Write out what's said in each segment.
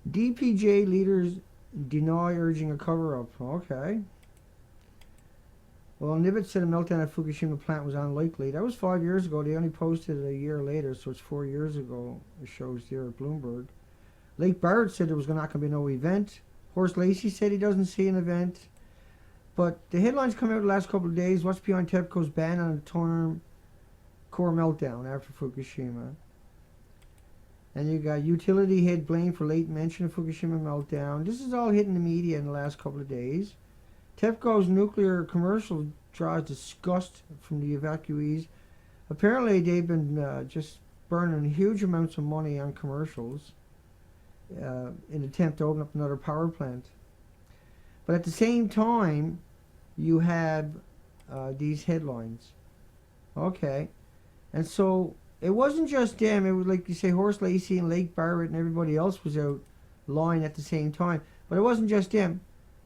DPJ leaders deny urging a cover-up. Okay. Well, Nimitz said a meltdown at Fukushima plant was unlikely. That was 5 years ago. They only posted it a year later, so it's 4 years ago. It shows there at Bloomberg. Lake Barrett said there was not going to be no event. Horst Lacey said he doesn't see an event. But the headlines come out the last couple of days. What's behind TEPCO's ban on a term core meltdown after Fukushima? And you got utility head blamed for late mention of Fukushima meltdown. This is all hitting the media in the last couple of days. TEPCO's nuclear commercial draws disgust from the evacuees. Apparently they've been just burning huge amounts of money on commercials in an attempt to open up another power plant. But at the same time, you have these headlines. Okay. And so it wasn't just them. It was like you say, Horst Lacey and Lake Barrett and everybody else was out lying at the same time. But it wasn't just them.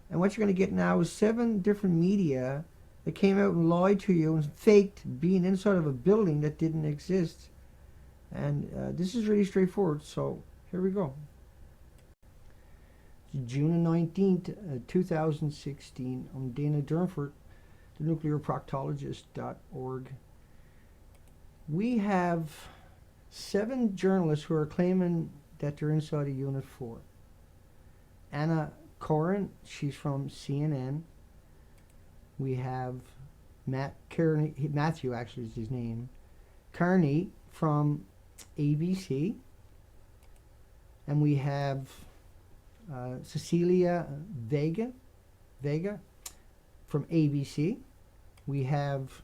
And what you're going to get now is 7 different media that came out and lied to you and faked being inside of a building that didn't exist. And this is really straightforward. So here we go. June 19th, 2016. I'm Dana Durnford, the nuclearproctologist.org. We have 7 journalists who are claiming that they're inside of Unit 4. Anna Corin, she's from CNN. We have Matthew actually is his name. Carney from ABC. And we have Cecilia Vega from ABC. We have,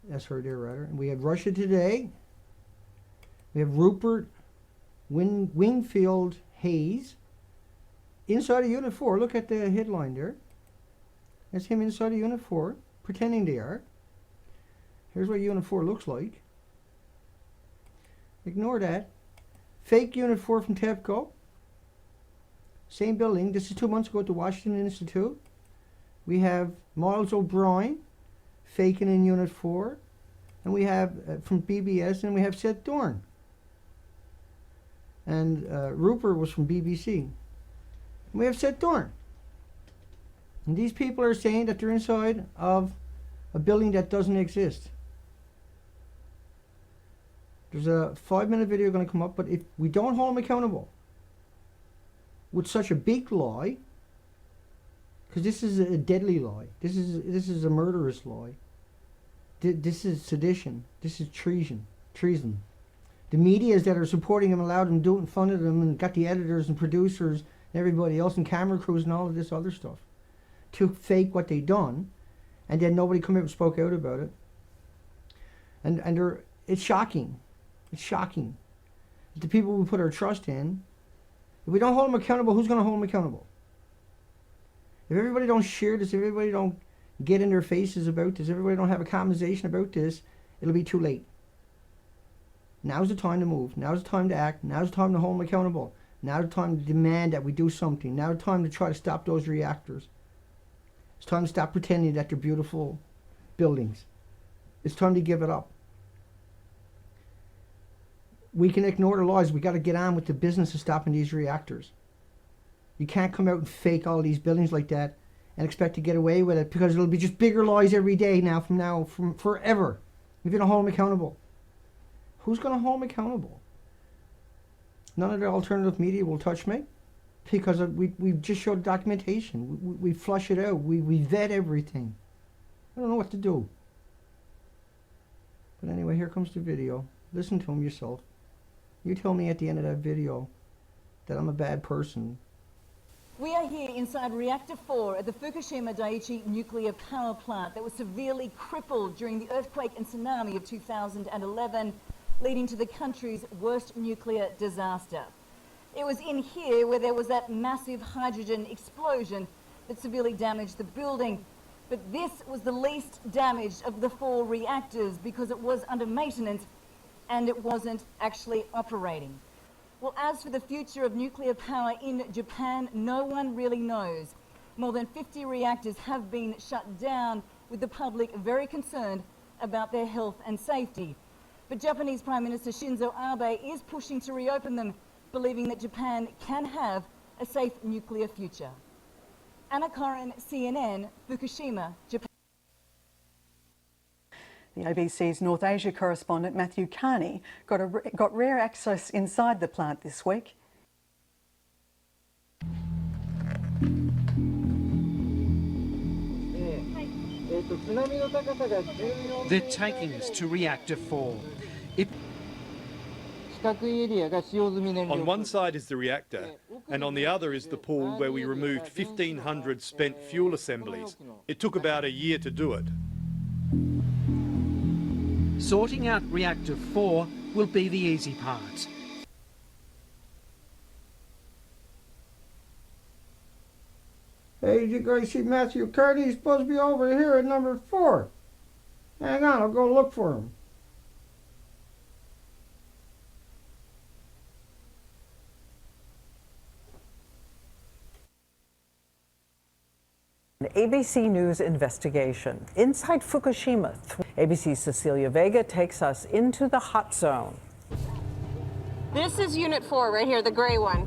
that's her there, rather. And we have Russia Today. We have Rupert Wingfield Hayes inside of Unit 4. Look at the headline there. That's him inside of Unit 4, pretending they are. Here's what Unit 4 looks like. Ignore that. Fake Unit 4 from TEPCO. Same building. This is 2 months ago at the Washington Institute. We have Miles O'Brien faking in Unit 4. And we have from BBS, and we have Seth Dorn. And Rupert was from BBC. And we have Seth Dorn. And these people are saying that they're inside of a building that doesn't exist. There's a 5-minute video going to come up, but if we don't hold them accountable with such a big lie, because this is a deadly lie, this is a murderous lie, this is sedition, this is treason. The medias that are supporting him allowed him to do it in front of them and got the editors and producers and everybody else and camera crews and all of this other stuff to fake what they done, and then nobody come out and spoke out about it. And it's shocking. It's shocking. The people we put our trust in, if we don't hold them accountable, who's going to hold them accountable? If everybody don't share this, if everybody don't get in their faces about this, if everybody don't have a conversation about this, it'll be too late. Now's the time to move. Now's the time to act. Now's the time to hold them accountable. Now's the time to demand that we do something. Now's the time to try to stop those reactors. It's time to stop pretending that they're beautiful buildings. It's time to give it up. We can ignore the laws. We got to get on with the business of stopping these reactors. You can't come out and fake all these buildings like that and expect to get away with it, because it'll be just bigger lies every day from forever. If you don't hold them accountable. Who's going to hold them accountable? None of the alternative media will touch me, because we just showed documentation. We flush it out. We vet everything. I don't know what to do. But anyway, here comes the video. Listen to him yourself. You tell me at the end of that video that I'm a bad person. We are here inside Reactor 4 at the Fukushima Daiichi nuclear power plant that was severely crippled during the earthquake and tsunami of 2011, leading to the country's worst nuclear disaster. It was in here where there was that massive hydrogen explosion that severely damaged the building. But this was the least damaged of the 4 reactors because it was under maintenance and it wasn't actually operating. Well, as for the future of nuclear power in Japan, no one really knows. More than 50 reactors have been shut down, with the public very concerned about their health and safety. But Japanese Prime Minister Shinzo Abe is pushing to reopen them, believing that Japan can have a safe nuclear future. Anna Karin, CNN, Fukushima, Japan. The ABC's North Asia correspondent Matthew Carney got rare access inside the plant this week. They're taking us to Reactor 4. On one side is the reactor, and on the other is the pool where we removed 1,500 spent fuel assemblies. It took about a year to do it. Sorting out Reactor 4 will be the easy part. Hey, you guys see Matthew Carney? He's supposed to be over here at number 4. Hang on, I'll go look for him. An ABC News investigation. Inside Fukushima, ABC's Cecilia Vega takes us into the hot zone. This is Unit 4 right here, the gray one.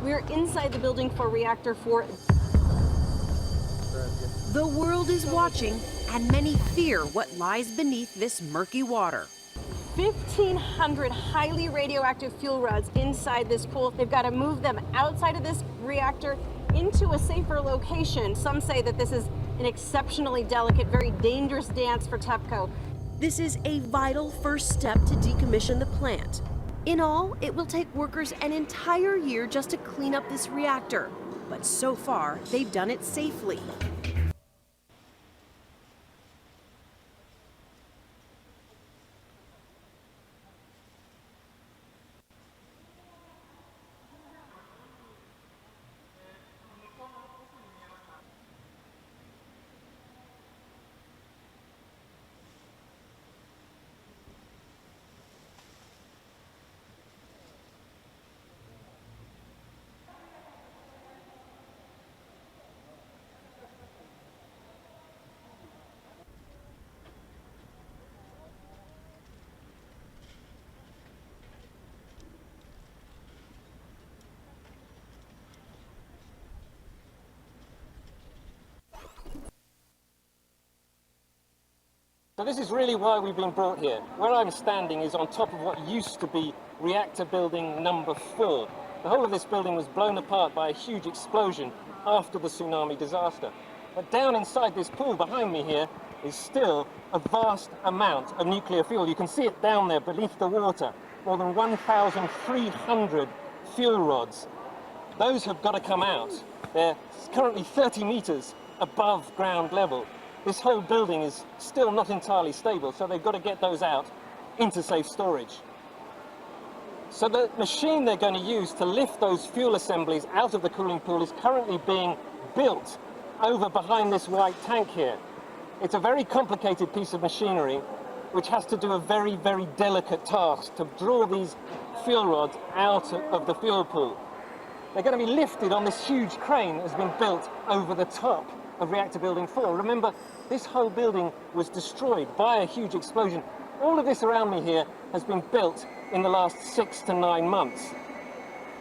We're inside the building for Reactor 4. The world is watching, and many fear what lies beneath this murky water. 1,500 highly radioactive fuel rods inside this pool. They've got to move them outside of this reactor into a safer location. Some say that this is an exceptionally delicate, very dangerous dance for TEPCO. This is a vital first step to decommission the plant. In all, it will take workers an entire year just to clean up this reactor. But so far, they've done it safely. So this is really why we've been brought here. Where I'm standing is on top of what used to be reactor building number 4. The whole of this building was blown apart by a huge explosion after the tsunami disaster. But down inside this pool behind me here is still a vast amount of nuclear fuel. You can see it down there beneath the water. More than 1,300 fuel rods. Those have got to come out. They're currently 30 meters above ground level. This whole building is still not entirely stable, so they've got to get those out into safe storage. So the machine they're going to use to lift those fuel assemblies out of the cooling pool is currently being built over behind this white tank here. It's a very complicated piece of machinery which has to do a very, very delicate task to draw these fuel rods out of the fuel pool. They're going to be lifted on this huge crane that has been built over the top of Reactor Building 4. Remember, this whole building was destroyed by a huge explosion. All of this around me here has been built in the last 6 to 9 months.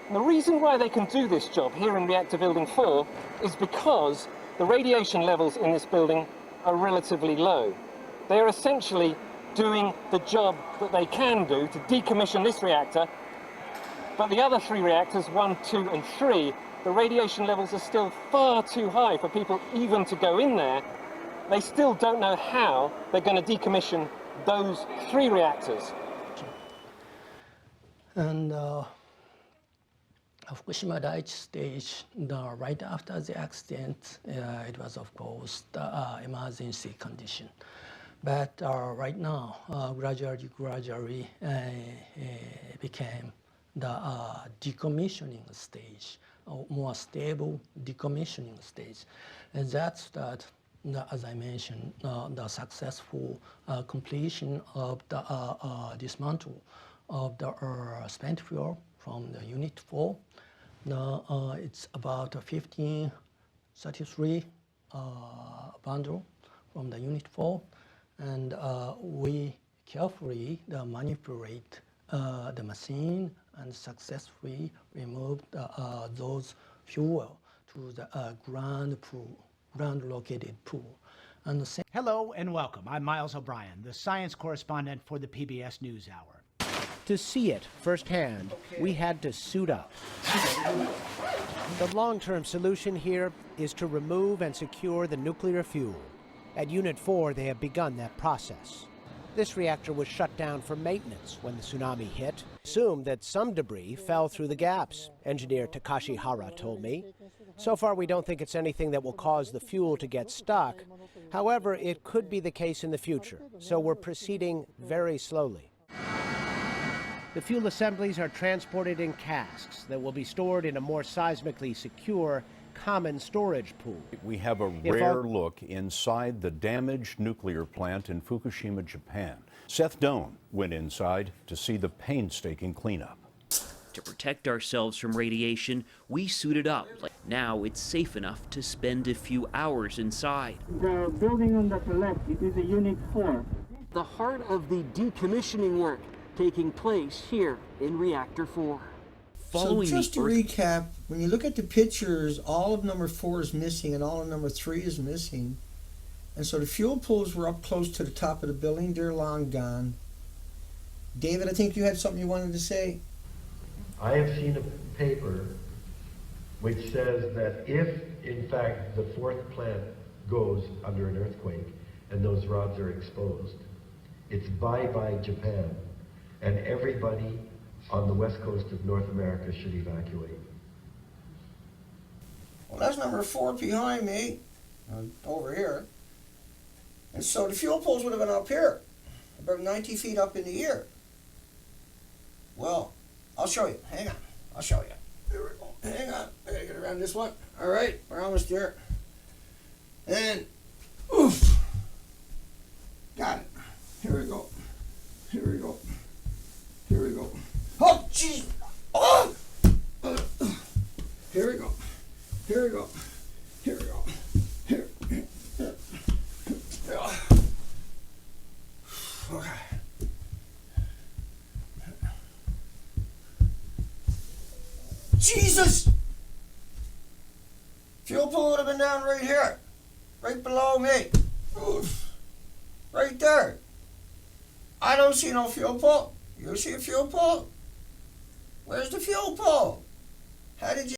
And the reason why they can do this job here in Reactor Building 4 is because the radiation levels in this building are relatively low. They are essentially doing the job that they can do to decommission this reactor, but the other 3 reactors, 1, 2 and 3, the radiation levels are still far too high for people even to go in there. They still don't know how they're going to decommission those 3 reactors. And Fukushima Daiichi stage, right after the accident, it was of course the emergency condition. But right now, gradually became the decommissioning stage, more stable decommissioning stage. And that's that, as I mentioned, the successful completion of the dismantle of the spent fuel from the Unit 4. It's about 1533 bundle from the Unit 4, and we carefully manipulate the machine and successfully remove those fuel to the ground located pool. And Hello and welcome. I'm Miles O'Brien, the science correspondent for the PBS NewsHour. To see it firsthand, we had to suit up. The long-term solution here is to remove and secure the nuclear fuel. At Unit 4, they have begun that process. This reactor was shut down for maintenance when the tsunami hit. Assumed that some debris fell through the gaps, engineer Takashi Hara told me. So far, we don't think it's anything that will cause the fuel to get stuck. However, it could be the case in the future, so we're proceeding very slowly. The fuel assemblies are transported in casks that will be stored in a more seismically secure common storage pool. We have a rare look inside the damaged nuclear plant in Fukushima, Japan. Seth Doan went inside to see the painstaking cleanup. To protect ourselves from radiation, we suited up. Now it's safe enough to spend a few hours inside. The building on the left, it is a Unit 4. The heart of the decommissioning work taking place here in Reactor 4. So just to recap, when you look at the pictures, all of number 4 is missing and all of number 3 is missing. And so the fuel pools were up close to the top of the building. They're long gone. David, I think you had something you wanted to say. I have seen a paper which says that if, in fact, the 4th plant goes under an earthquake and those rods are exposed, it's bye-bye Japan, and everybody on the west coast of North America should evacuate. Well, that's number 4 behind me, over here. And so the fuel pools would have been up here, about 90 feet up in the air. Well, I'll show you. Hang on. I'll show you. Here we go. Hang on. I gotta get around this one. All right, we're almost there. And, oof. Got it. Here we go. Here we go. Here we go. Oh, jeez. Oh! Here we go. Here we go. Here we go. Here. Okay. Jesus! Fuel pool would have been down right here. Right below me. Oof. Right there. I don't see no fuel pool. You see a fuel pool? Where's the fuel pool? How did you